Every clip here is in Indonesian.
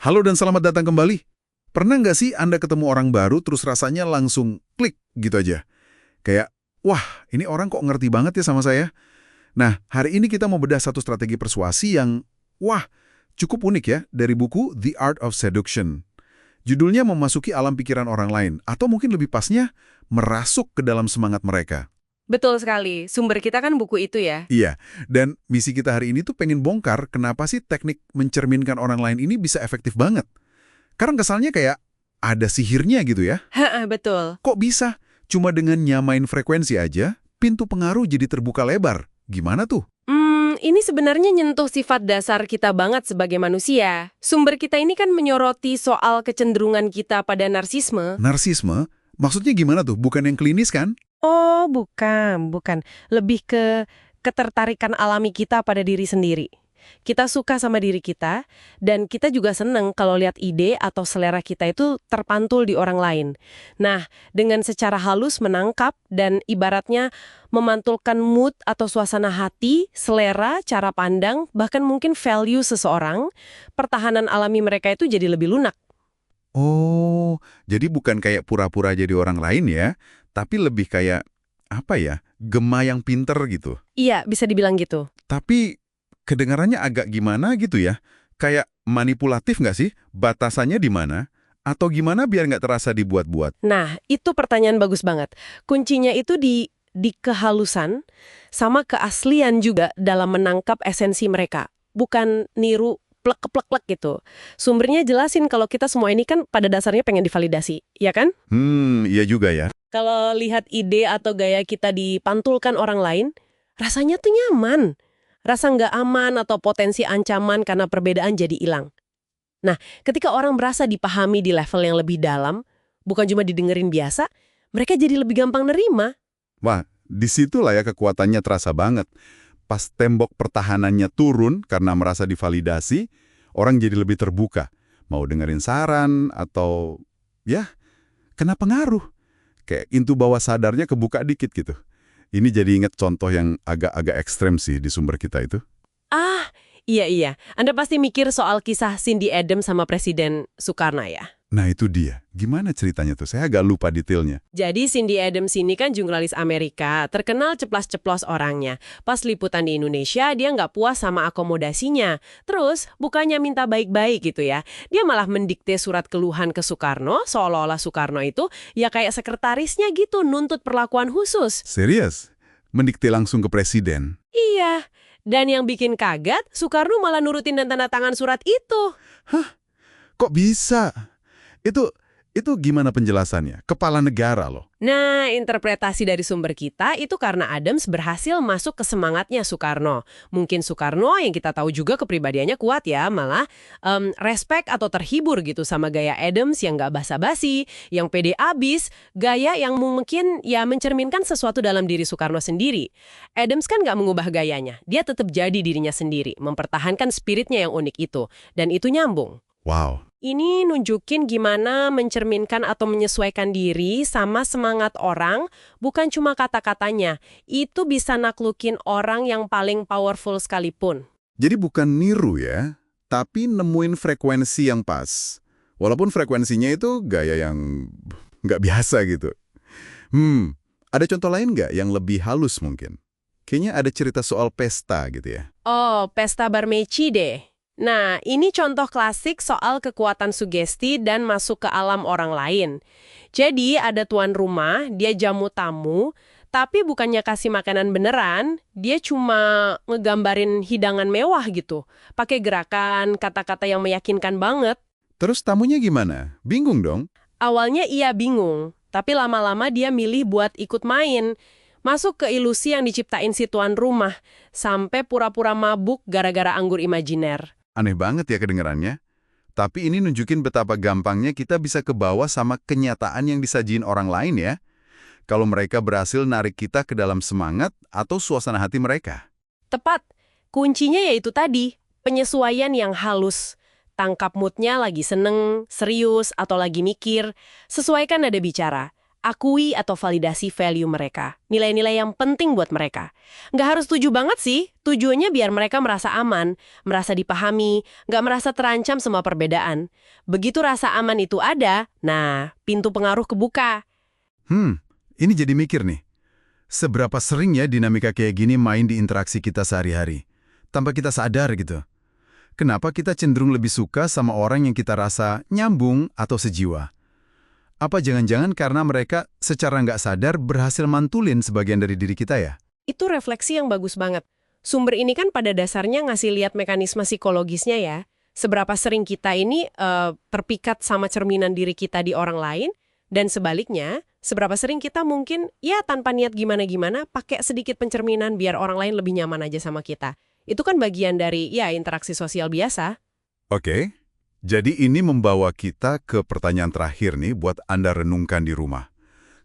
Halo dan selamat datang kembali. Pernah nggak sih Anda ketemu orang baru terus rasanya langsung klik gitu aja? Kayak, wah ini orang kok ngerti banget ya sama saya? Nah, hari ini kita mau bedah satu strategi persuasi yang, wah, cukup unik ya, dari buku The Art of Seduction. Judulnya memasuki alam pikiran orang lain, atau mungkin lebih pasnya, merasuk ke dalam semangat mereka. Betul sekali. Sumber kita kan buku itu ya. Iya, dan misi kita hari ini tuh pengen bongkar kenapa sih teknik mencerminkan orang lain ini bisa efektif banget. Karena kesannya kayak ada sihirnya gitu ya. Heeh, betul. Kok bisa? Cuma dengan nyamain frekuensi aja, pintu pengaruh jadi terbuka lebar. Gimana tuh? Ini sebenarnya nyentuh sifat dasar kita banget sebagai manusia. Sumber kita ini kan menyoroti soal kecenderungan kita pada narsisme. Narsisme? Maksudnya gimana tuh? Bukan yang klinis kan? Oh, bukan. Lebih ke ketertarikan alami kita pada diri sendiri. Kita suka sama diri kita, dan kita juga seneng kalau lihat ide atau selera kita itu terpantul di orang lain. Nah, dengan secara halus menangkap dan ibaratnya memantulkan mood atau suasana hati, selera, cara pandang, bahkan mungkin value seseorang, pertahanan alami mereka itu jadi lebih lunak. Oh, jadi bukan kayak pura-pura jadi orang lain ya, tapi lebih kayak, apa ya, gema yang pinter gitu. Iya, bisa dibilang gitu. Tapi kedengarannya agak gimana gitu ya, kayak manipulatif nggak sih? Batasannya di mana? Atau gimana biar nggak terasa dibuat-buat? Nah, itu pertanyaan bagus banget. Kuncinya itu di kehalusan sama keaslian juga dalam menangkap esensi mereka. Bukan niru plek-plek-plek gitu. Sumbernya jelasin kalau kita semua ini kan pada dasarnya pengen divalidasi, ya kan? Iya juga ya. Kalau lihat ide atau gaya kita dipantulkan orang lain, rasanya tuh nyaman. Rasa nggak aman atau potensi ancaman karena perbedaan jadi hilang. Nah, ketika orang merasa dipahami di level yang lebih dalam, bukan cuma didengerin biasa, mereka jadi lebih gampang nerima. Wah, disitulah ya kekuatannya terasa banget. Pas tembok pertahanannya turun karena merasa divalidasi, orang jadi lebih terbuka. Mau dengerin saran atau, ya, kena pengaruh. Kayak pintu bawah sadarnya kebuka dikit gitu. Ini jadi inget contoh yang agak-agak ekstrem sih di sumber kita itu. Ah, iya. Anda pasti mikir soal kisah Cindy Adams sama Presiden Soekarno ya? Nah itu dia. Gimana ceritanya tuh? Saya agak lupa detailnya. Jadi Cindy Adams ini kan jurnalis Amerika, terkenal ceplas-ceplos orangnya. Pas liputan di Indonesia, dia nggak puas sama akomodasinya. Terus, bukannya minta baik-baik gitu ya. Dia malah mendikte surat keluhan ke Soekarno, seolah-olah Soekarno itu ya kayak sekretarisnya gitu, nuntut perlakuan khusus. Serius? Mendikte langsung ke presiden? Iya, dan yang bikin kaget, Soekarno malah nurutin dan tanda tangan surat itu. Kok bisa? Itu gimana penjelasannya? Kepala negara loh. Nah, interpretasi dari sumber kita itu karena Adams berhasil masuk ke semangatnya Soekarno. Mungkin Soekarno yang kita tahu juga kepribadiannya kuat ya, malah respect atau terhibur gitu sama gaya Adams yang nggak basa-basi, yang pede abis, gaya yang mungkin ya mencerminkan sesuatu dalam diri Soekarno sendiri. Adams kan nggak mengubah gayanya, dia tetap jadi dirinya sendiri, mempertahankan spiritnya yang unik itu, dan itu nyambung. Wow. Ini nunjukin gimana mencerminkan atau menyesuaikan diri sama semangat orang, bukan cuma kata-katanya. Itu bisa naklukin orang yang paling powerful sekalipun. Jadi bukan niru ya, tapi nemuin frekuensi yang pas. Walaupun frekuensinya itu gaya yang nggak biasa gitu. Ada contoh lain nggak yang lebih halus mungkin? Kayaknya ada cerita soal pesta gitu ya. Oh, pesta barmeci deh. Nah, ini contoh klasik soal kekuatan sugesti dan masuk ke alam orang lain. Jadi, ada tuan rumah, dia jamu tamu, tapi bukannya kasih makanan beneran, dia cuma ngegambarin hidangan mewah gitu. Pakai gerakan, kata-kata yang meyakinkan banget. Terus tamunya gimana? Bingung dong? Awalnya ia bingung, tapi lama-lama dia milih buat ikut main. Masuk ke ilusi yang diciptain si tuan rumah, sampai pura-pura mabuk gara-gara anggur imajiner. Aneh banget ya kedengarannya. Tapi ini nunjukin betapa gampangnya kita bisa kebawa sama kenyataan yang disajiin orang lain ya. Kalau mereka berhasil narik kita ke dalam semangat atau suasana hati mereka. Tepat. Kuncinya yaitu tadi, penyesuaian yang halus. Tangkap moodnya lagi seneng, serius, atau lagi mikir. Sesuaikan nada bicara. akui atau validasi value mereka, nilai-nilai yang penting buat mereka. Nggak harus setuju banget sih, tujuannya biar mereka merasa aman, merasa dipahami, nggak merasa terancam sama perbedaan. Begitu rasa aman itu ada, nah, pintu pengaruh kebuka. Ini jadi mikir nih. Seberapa sering ya dinamika kayak gini main di interaksi kita sehari-hari, tanpa kita sadar gitu. Kenapa kita cenderung lebih suka sama orang yang kita rasa nyambung atau sejiwa? Apa jangan-jangan karena mereka secara nggak sadar berhasil mantulin sebagian dari diri kita ya? Itu refleksi yang bagus banget. Sumber ini kan pada dasarnya ngasih lihat mekanisme psikologisnya ya. Seberapa sering kita ini terpikat sama cerminan diri kita di orang lain, dan sebaliknya, seberapa sering kita mungkin ya tanpa niat gimana-gimana pakai sedikit pencerminan biar orang lain lebih nyaman aja sama kita. Itu kan bagian dari ya interaksi sosial biasa. Oke, jadi ini membawa kita ke pertanyaan terakhir nih buat Anda renungkan di rumah.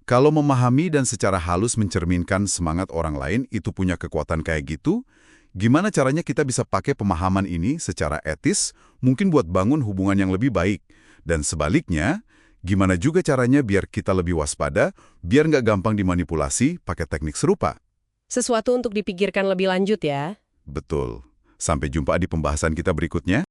Kalau memahami dan secara halus mencerminkan semangat orang lain itu punya kekuatan kayak gitu, gimana caranya kita bisa pakai pemahaman ini secara etis, mungkin buat bangun hubungan yang lebih baik? Dan sebaliknya, gimana juga caranya biar kita lebih waspada, biar nggak gampang dimanipulasi pakai teknik serupa? Sesuatu untuk dipikirkan lebih lanjut ya. Betul. Sampai jumpa di pembahasan kita berikutnya.